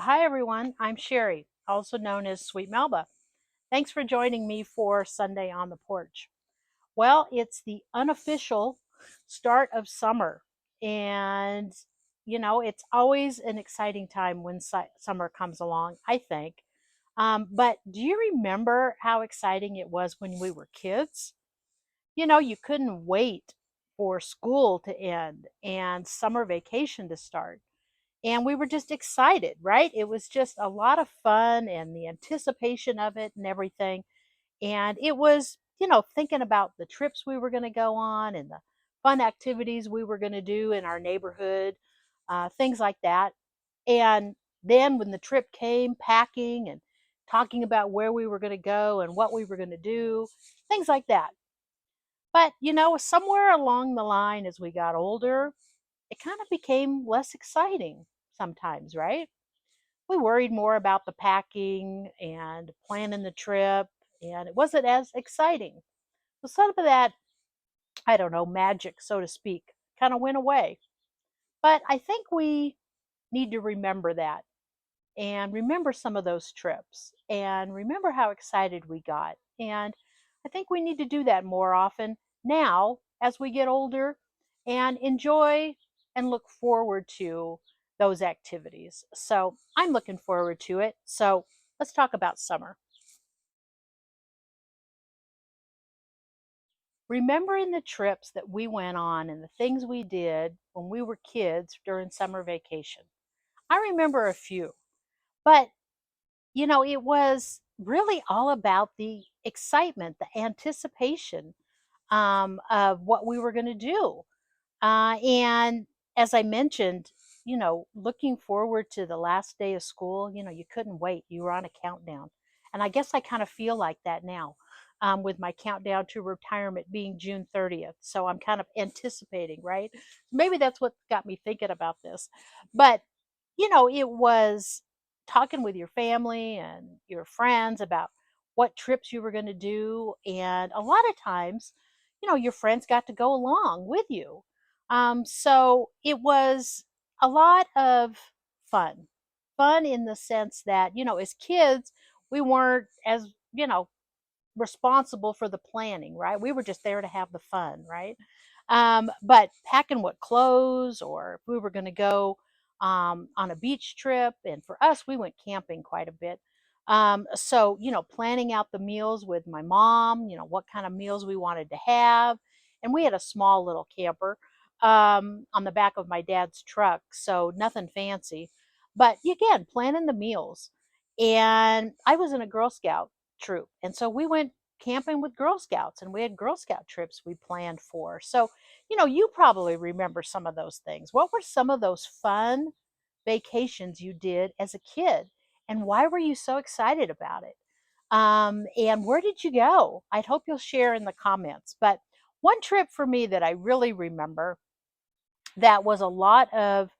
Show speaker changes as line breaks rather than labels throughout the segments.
Hi, everyone. I'm Sherry, also known as Sweet Melba. Thanks for joining me for Sunday on the Porch. Well, it's the unofficial start of summer, and it's always an exciting time when summer comes along, I think. But do you remember how exciting it was when we were kids? You couldn't wait for school to end and summer vacation to start, and we were just excited, right? It was just a lot of fun and the anticipation of it and everything. And it was, thinking about the trips we were going to go on and the fun activities we were going to do in our neighborhood, things like that. And then when the trip came, packing and talking about where we were going to go and what we were going to do, things like that. But, somewhere along the line as we got older, it kind of became less exciting sometimes, right? We worried more about the packing and planning the trip, and it wasn't as exciting. So some of that, I don't know, magic, so to speak, kind of went away. But I think we need to remember that and remember some of those trips and remember how excited we got. And I think we need to do that more often now as we get older and enjoy and look forward to those activities. So I'm looking forward to it. So let's talk about summer. Remembering the trips that we went on and the things we did when we were kids during summer vacation. I remember a few, but it was really all about the excitement, the anticipation of what we were going to do. And as I mentioned, looking forward to the last day of school, you couldn't wait. You were on a countdown. And I guess I kind of feel like that now with my countdown to retirement being June 30th. So I'm kind of anticipating, right? Maybe that's what got me thinking about this. But, it was talking with your family and your friends about what trips you were going to do. And a lot of times, your friends got to go along with you, so it was a lot of fun. Fun in the sense that, as kids, we weren't as, responsible for the planning, right? We were just there to have the fun, right? But packing what clothes, or if we were going to go on a beach trip, and for us, we went camping quite a bit. So, planning out the meals with my mom, what kind of meals we wanted to have. And we had a small little camper on the back of my dad's truck, so nothing fancy. But again, planning the meals. And I was in a Girl Scout troop. And so we went camping with Girl Scouts, and we had Girl Scout trips we planned for. So, you probably remember some of those things. What were some of those fun vacations you did as a kid? And why were you so excited about it? And where did you go? I'd hope you'll share in the comments. But one trip for me that I really remember that was a lot of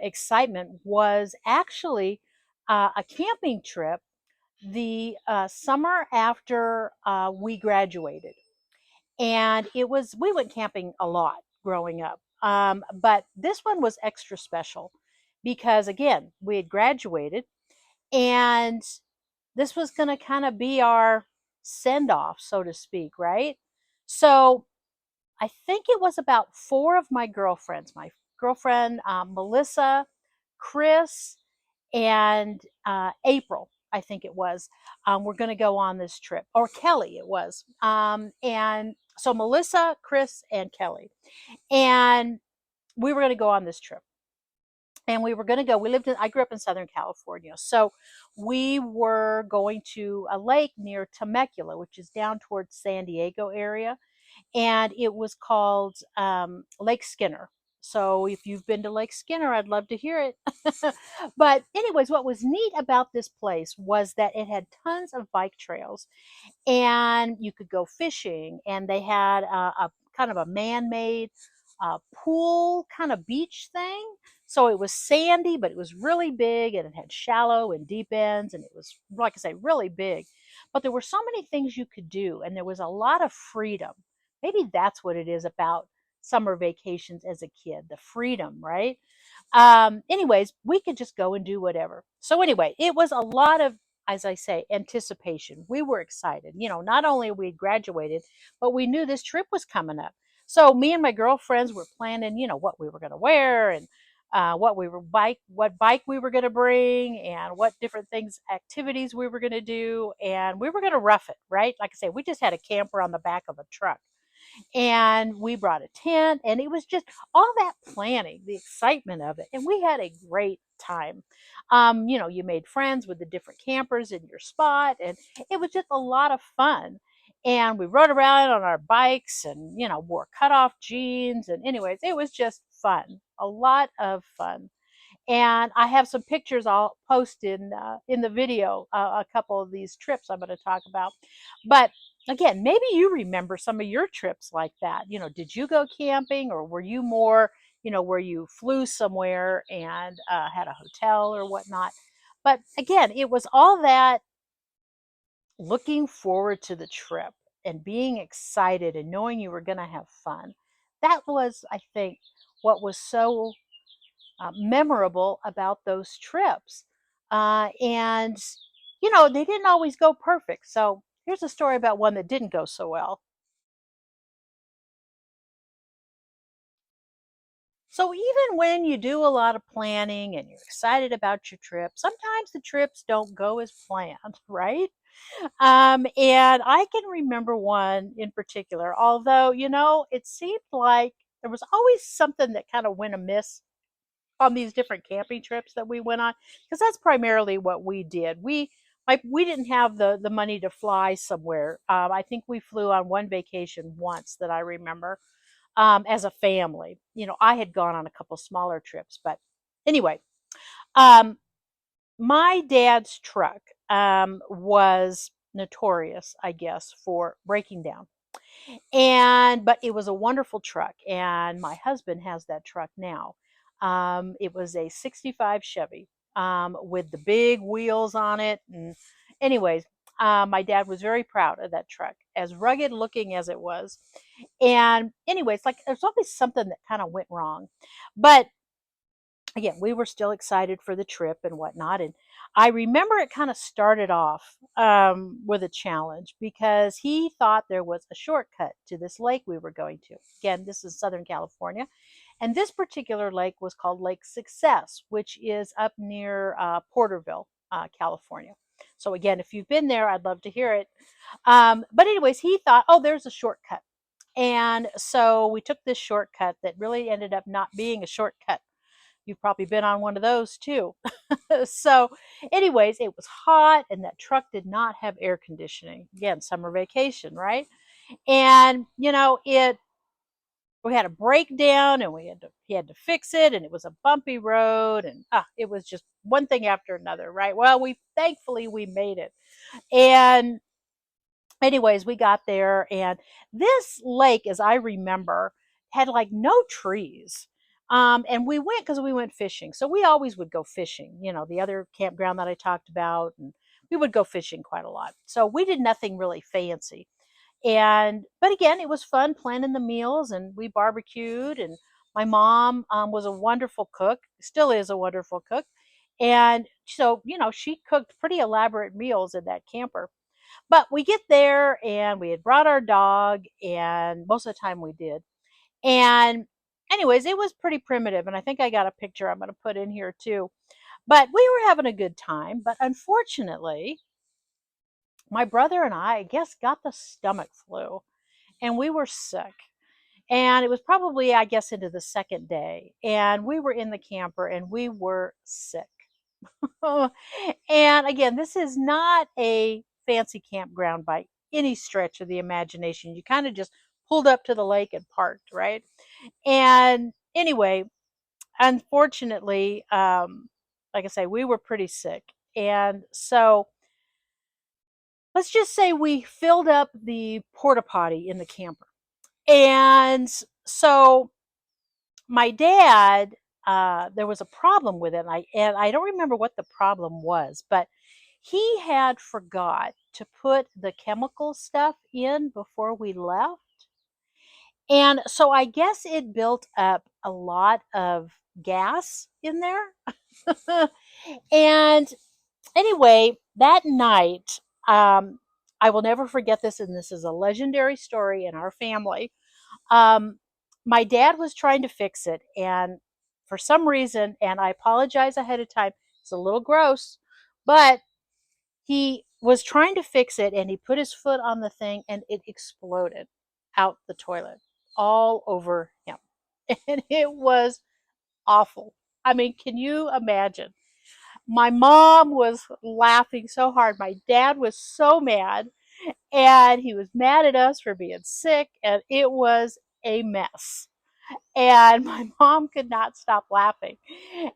excitement was actually a camping trip the summer after we graduated. And we went camping a lot growing up. But this one was extra special because, again, we had graduated, and this was going to kind of be our send off, so to speak, right? So I think it was about four of my girlfriends, my girlfriend, Melissa, Chris, and April, I think it was. We're going to go on this trip, or Kelly, it was. And so Melissa, Chris, and Kelly. And we were going to go on this trip. And we were going to go, I grew up in Southern California. So we were going to a lake near Temecula, which is down towards San Diego area, and it was called Lake Skinner. So if you've been to Lake Skinner, I'd love to hear it. But anyways, what was neat about this place was that it had tons of bike trails, and you could go fishing, and they had a kind of a man-made pool kind of beach thing. So it was sandy, but it was really big, and it had shallow and deep ends, and it was, like I say, really big. But there were so many things you could do, and there was a lot of freedom. Maybe that's what it is about summer vacations as a kid, the freedom, right? Anyways, we could just go and do whatever. So anyway, it was a lot of, as I say, anticipation. We were excited. Not only we graduated, but we knew this trip was coming up. So me and my girlfriends were planning, what we were going to wear, and what bike we were going to bring, and what different things, activities we were going to do, and we were going to rough it, right? Like I say, we just had a camper on the back of a truck, and we brought a tent, and it was just all that planning, the excitement of it, and we had a great time. You made friends with the different campers in your spot, and it was just a lot of fun. And we rode around on our bikes, and wore cut off jeans, and anyways, it was just fun, a lot of fun. And I have some pictures I'll post in the video, a couple of these trips I'm going to talk about. But again, maybe you remember some of your trips like that. Did you go camping, or were you more, where you flew somewhere and had a hotel or whatnot? But again, it was all that looking forward to the trip and being excited and knowing you were going to have fun. That was, I think, what was so memorable about those trips. And, they didn't always go perfect. So here's a story about one that didn't go so well. So even when you do a lot of planning and you're excited about your trip, sometimes the trips don't go as planned, right? And I can remember one in particular, although, it seemed like there was always something that kind of went amiss on these different camping trips that we went on, because that's primarily what we did. We didn't have the money to fly somewhere. I think we flew on one vacation once that I remember, as a family. I had gone on a couple smaller trips, but anyway, um, my dad's truck was notorious, I guess, for breaking down. But it was a wonderful truck, and my husband has that truck now. It was a 65 Chevy, with the big wheels on it. And anyways, my dad was very proud of that truck, as rugged looking as it was. And anyways, like, there's always something that kind of went wrong. But again, we were still excited for the trip and whatnot. And I remember it kind of started off with a challenge, because he thought there was a shortcut to this lake we were going to. Again, this is Southern California. And this particular lake was called Lake Success, which is up near Porterville, California. So, again, if you've been there, I'd love to hear it. But, anyways, he thought, oh, there's a shortcut. And so we took this shortcut that really ended up not being a shortcut. You've probably been on one of those too. So, anyways, it was hot, and that truck did not have air conditioning. Again, summer vacation, right? And it we had a breakdown, and he had to fix it, and it was a bumpy road, and it was just one thing after another, right? Well, we thankfully we made it. And anyways, we got there, and this lake, as I remember, had like no trees. And we went because we went fishing. So we always would go fishing, the other campground that I talked about, and we would go fishing quite a lot. So we did nothing really fancy. But again, it was fun planning the meals, and we barbecued. And my mom was a wonderful cook, still is a wonderful cook. And so, she cooked pretty elaborate meals in that camper. But we get there, and we had brought our dog, and most of the time we did. And anyways, it was pretty primitive. And I think I got a picture I'm going to put in here too. But we were having a good time. But unfortunately, my brother and I guess, got the stomach flu, and we were sick. And it was probably, I guess, into the second day. And we were in the camper, and we were sick. And again, this is not a fancy campground by any stretch of the imagination. You kind of just pulled up to the lake and parked, right? And anyway, unfortunately, like I say, we were pretty sick. And so let's just say we filled up the porta potty in the camper. And so my dad, there was a problem with it, and I don't remember what the problem was, but he had forgot to put the chemical stuff in before we left. And so I guess it built up a lot of gas in there. And anyway, that night, I will never forget this, and this is a legendary story in our family. Um, my dad was trying to fix it, and for some reason, and I apologize ahead of time, it's a little gross, but he was trying to fix it and he put his foot on the thing and it exploded out the toilet all over him. And it was awful. I mean, can you imagine? My mom was laughing so hard. My dad was so mad, and he was mad at us for being sick, and it was a mess. And my mom could not stop laughing.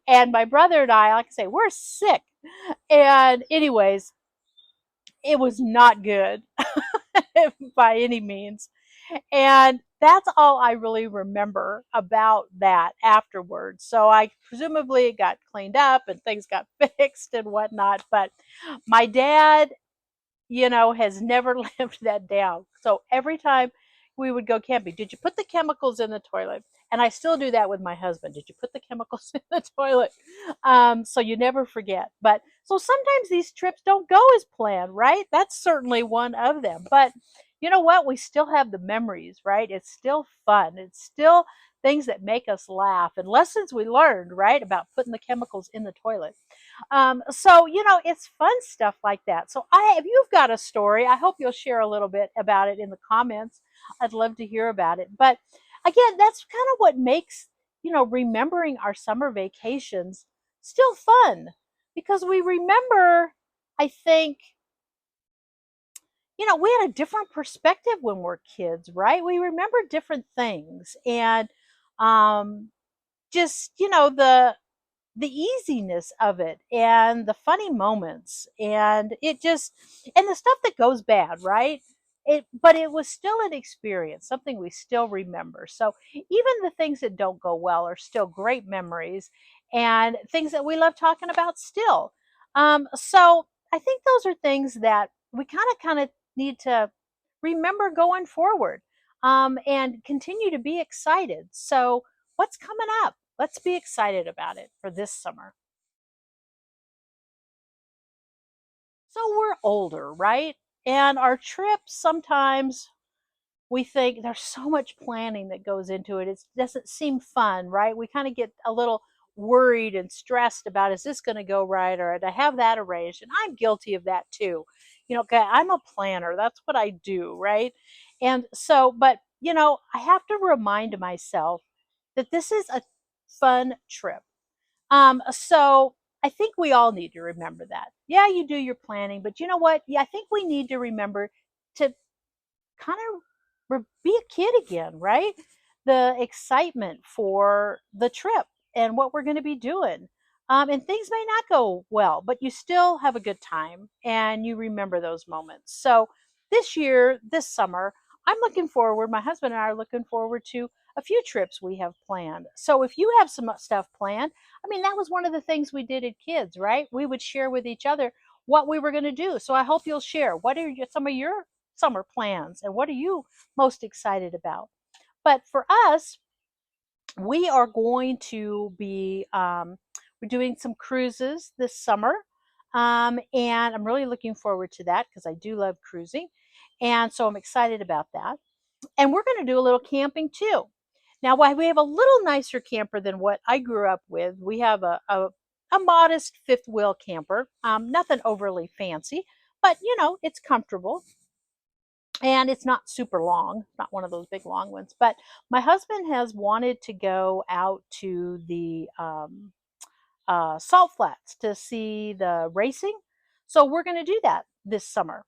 And my brother and I, like I say, we're sick. And, anyways, it was not good by any means. And that's all I really remember about that afterwards. So I presumably it got cleaned up and things got fixed and whatnot. But my dad, has never lived that down. So every time we would go camping, did you put the chemicals in the toilet? And I still do that with my husband. Did you put the chemicals in the toilet? So you never forget. But so sometimes these trips don't go as planned, right? That's certainly one of them. But you know what? We still have the memories, right? It's still fun. It's still things that make us laugh and lessons we learned, right? About putting the chemicals in the toilet. So it's fun stuff like that. So if you've got a story, I hope you'll share a little bit about it in the comments. I'd love to hear about it. But again, that's kind of what makes remembering our summer vacations still fun, because we remember. I think we had a different perspective when we're kids, right? We remember different things, and um, just the easiness of it and the funny moments, and it just and the stuff that goes bad, right? But it was still an experience, something we still remember. So even the things that don't go well are still great memories, and things that we love talking about still. So I think those are things that we kind of need to remember going forward, and continue to be excited. So what's coming up? Let's be excited about it for this summer. So we're older, right? And our trips sometimes we think there's so much planning that goes into it. It doesn't seem fun, right? We kind of get a little worried and stressed about, is this going to go right, or to have that arranged? And I'm guilty of that too. Okay, I'm a planner. That's what I do, right? And so, but I have to remind myself that this is a fun trip. So I think we all need to remember that. Yeah, you do your planning, but you know what? Yeah, I think we need to remember to kind of be a kid again, right? The excitement for the trip and what we're going to be doing. And things may not go well, but you still have a good time and you remember those moments. So this year, this summer, I'm looking forward, my husband and I are looking forward to a few trips we have planned. So if you have some stuff planned, I mean, that was one of the things we did as kids, right? We would share with each other what we were going to do. So I hope you'll share. What are some of your summer plans and what are you most excited about? But for us, we are going to be we're doing some cruises this summer, and I'm really looking forward to that because I do love cruising, and so I'm excited about that. And we're going to do a little camping too. Now, while we have a little nicer camper than what I grew up with, we have a modest fifth wheel camper, nothing overly fancy, but it's comfortable and it's not super long, not one of those big long ones. But my husband has wanted to go out to the salt flats to see the racing. So we're going to do that this summer.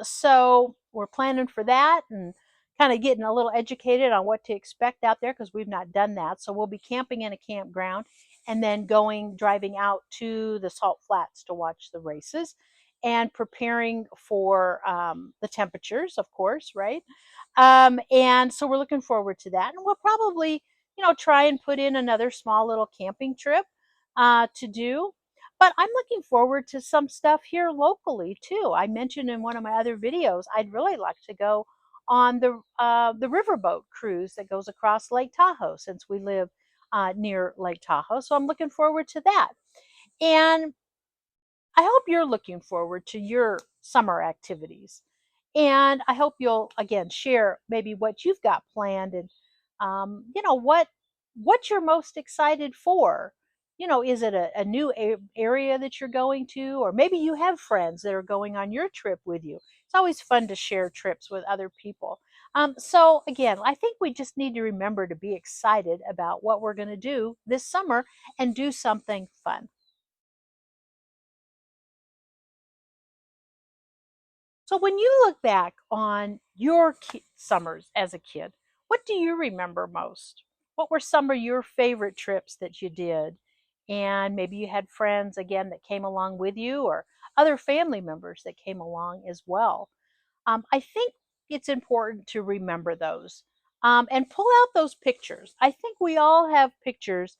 So we're planning for that and kind of getting a little educated on what to expect out there because we've not done that. So we'll be camping in a campground and then driving out to the salt flats to watch the races and preparing for the temperatures, of course, right? And so we're looking forward to that. And we'll probably, try and put in another small little camping trip to do. But I'm looking forward to some stuff here locally too. I mentioned in one of my other videos, I'd really like to go on the riverboat cruise that goes across Lake Tahoe since we live near Lake Tahoe. So I'm looking forward to that. And I hope you're looking forward to your summer activities. And I hope you'll again share maybe what you've got planned and what you're most excited for. Is it a new area that you're going to, or maybe you have friends that are going on your trip with you. It's always fun to share trips with other people. So again, I think we just need to remember to be excited about what we're going to do this summer and do something fun. So when you look back on your summers as a kid, what do you remember most? What were some of your favorite trips that you did? And maybe you had friends again that came along with you or other family members that came along as well. I think it's important to remember those and pull out those pictures. I think we all have pictures.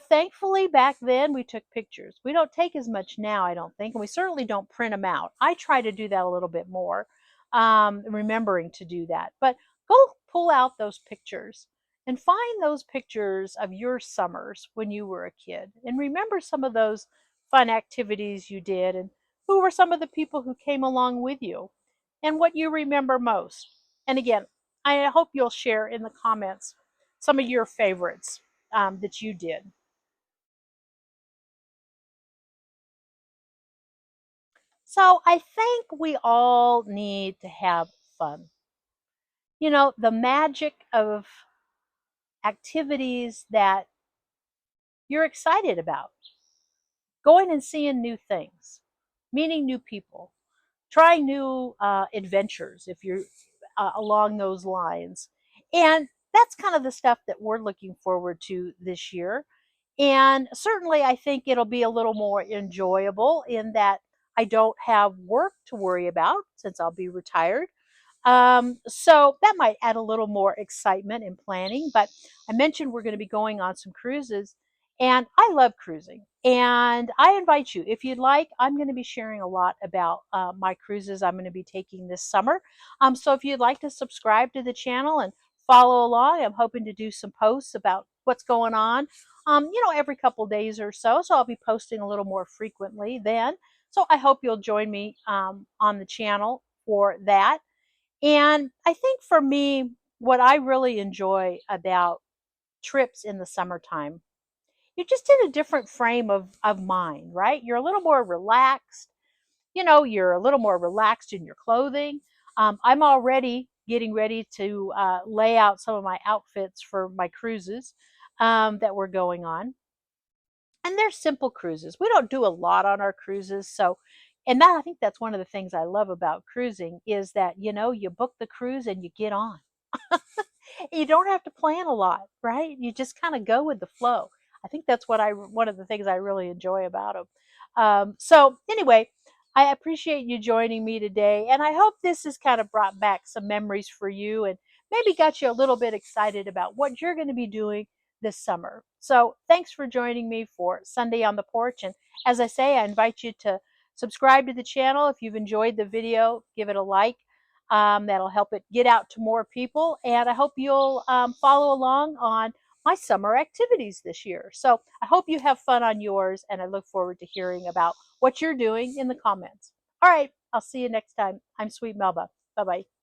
Thankfully, back then we took pictures. We don't take as much now, I don't think, and we certainly don't print them out. I try to do that a little bit more, remembering to do that. But go pull out those pictures and find those pictures of your summers when you were a kid and remember some of those fun activities you did and who were some of the people who came along with you and what you remember most. And again, I hope you'll share in the comments some of your favorites that you did. So I think we all need to have fun. The magic of activities that you're excited about, going and seeing new things, meeting new people, trying new adventures if you're along those lines. And that's kind of the stuff that we're looking forward to this year. And certainly, I think it'll be a little more enjoyable in that I don't have work to worry about since I'll be retired. So that might add a little more excitement in planning. But I mentioned we're going to be going on some cruises, and I love cruising. And I invite you, if you'd like, I'm going to be sharing a lot about my cruises I'm going to be taking this summer. So if you'd like to subscribe to the channel and follow along, I'm hoping to do some posts about what's going on, every couple days or so. So I'll be posting a little more frequently then. So I hope you'll join me on the channel for that. And I think for me, what I really enjoy about trips in the summertime, you're just in a different frame of mind, right? You're a little more relaxed. You're a little more relaxed in your clothing. I'm already getting ready to lay out some of my outfits for my cruises that we're going on. And they're simple cruises. We don't do a lot on our cruises. So, and that I think that's one of the things I love about cruising is that, you book the cruise and you get on. You don't have to plan a lot, right? You just kind of go with the flow. I think that's one of the things I really enjoy about them. So anyway, I appreciate you joining me today, and I hope this has kind of brought back some memories for you and maybe got you a little bit excited about what you're going to be doing this summer. So thanks for joining me for Sunday on the Porch. And as I say, I invite you to subscribe to the channel. If you've enjoyed the video, give it a like. That'll help it get out to more people. And I hope you'll follow along on my summer activities this year. So I hope you have fun on yours, and I look forward to hearing about what you're doing in the comments. All right, I'll see you next time. I'm Sweet Melba. Bye bye.